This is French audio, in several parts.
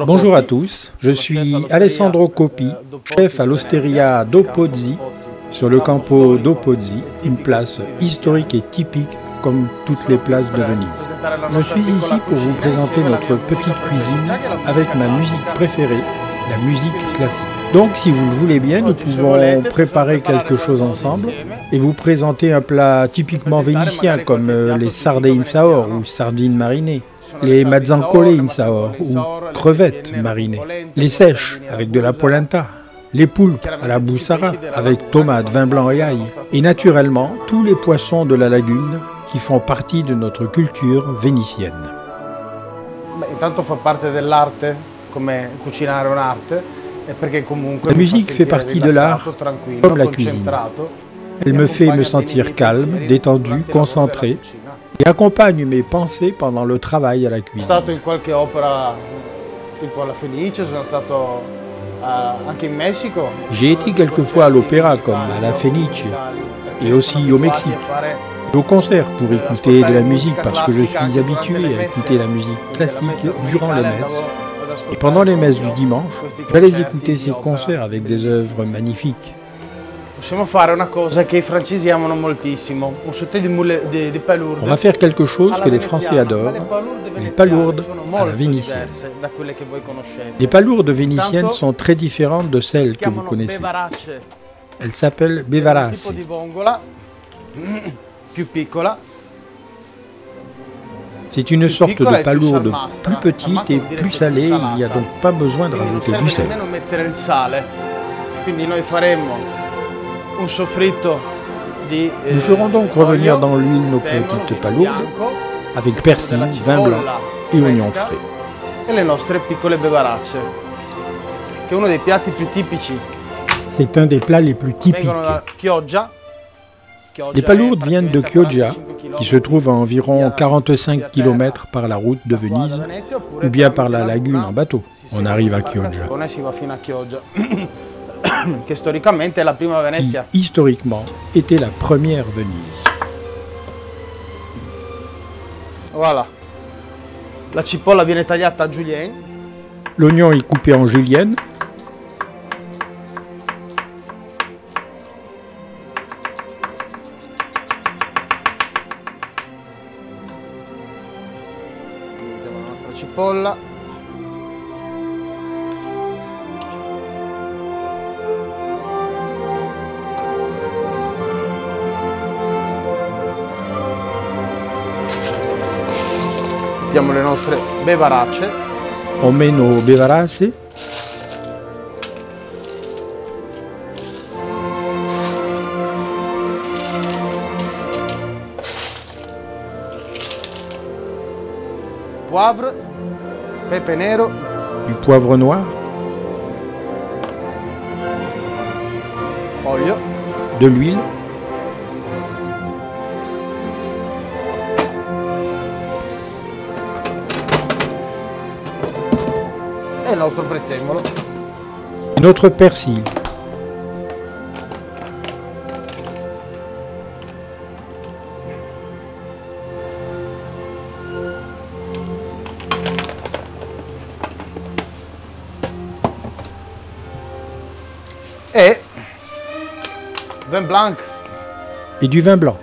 Bonjour à tous, je suis Alessandro Coppi, chef à l'Osteria Dopozzi, sur le campo Dopozzi, une place historique et typique comme toutes les places de Venise. Je suis ici pour vous présenter notre petite cuisine avec ma musique préférée, la musique classique. Donc si vous le voulez bien, nous pouvons préparer quelque chose ensemble et vous présenter un plat typiquement vénitien comme les sarde in saor ou sardines marinées, les mazzancole in saor ou crevettes marinées, les sèches avec de la polenta, les poulpes à la bussara avec tomates, vin blanc et ail, et naturellement tous les poissons de la lagune qui font partie de notre culture vénitienne. La musique fait partie de l'art comme la cuisine. Elle me fait me sentir calme, détendu, concentré et accompagne mes pensées pendant le travail à la cuisine. J'ai été quelquefois à l'opéra comme à la Fenice et aussi au Mexique. Et au concert pour écouter de la musique parce que je suis habitué à écouter la musique classique durant les messes. Et pendant les messes du dimanche, j'allais écouter ces concerts avec des œuvres magnifiques. On va faire quelque chose que les Français adorent, les palourdes à la vénitienne. Les palourdes vénitiennes sont très différentes de celles que vous connaissez. Elles s'appellent bevarase. C'est une sorte de palourde plus petite et plus salée, il n'y a donc pas besoin de rajouter du sel. Nous ferons donc revenir dans l'huile nos petites palourdes avec persil, vin blanc et oignons frais. C'est un des plats les plus typiques. Les palourdes viennent de Chioggia, qui se trouve à environ 45 km par la route de Venise, ou bien par la lagune en bateau. On arrive à Chioggia, qui historiquement était la première Venise. Voilà. La cipolla viene tagliata a julienne. L'oignon est coupé en julienne. Cipolla. Mettiamo le nostre bevaracce. On met nos bevarase. Poivre, pepe nero, du poivre noir, olio, de l'huile, e il nostro prezzemolo. et notre persil. E vin blanc. Et du vin blanc.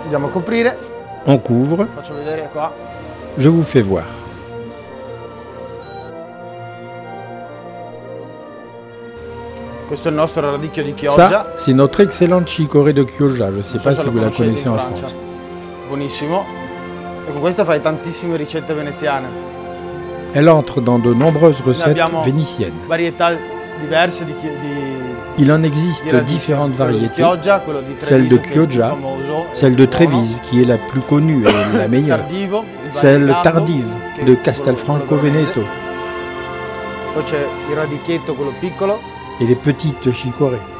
Andiamo a coprire. On couvre. Faccio vedere qua. Je vous fais voir. Questo è il nostro radicchio di Chioggia. Ça, c'est notre excellente chicorée de Chioggia. Je ne sais pas si vous la connaissez en France. Buonissimo. E con questa fai tantissime ricette veneziane. Elle entre dans de nombreuses recettes vénitiennes. Varietà diverse di Il en existe différentes variétés. Celle de Chioggia, celle de Trévise qui est la plus connue et la meilleure. Celle tardive de Castelfranco Veneto. Poi c'è il radicchietto, quello piccolo. Et les petites chicorées.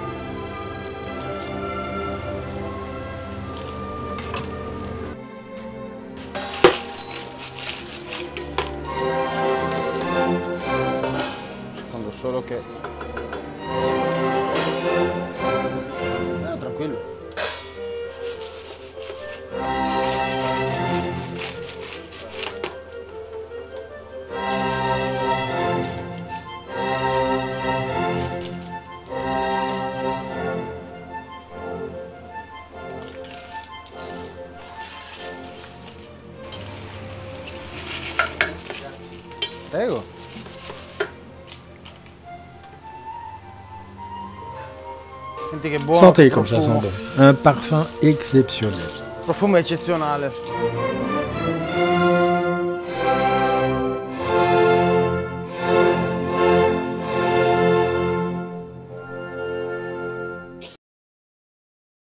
Secondo solo che tranquillo. Prego. Senti che buono. Sentez comme ça sent bon. Un parfum exceptionnel. Il profumo è eccezionale.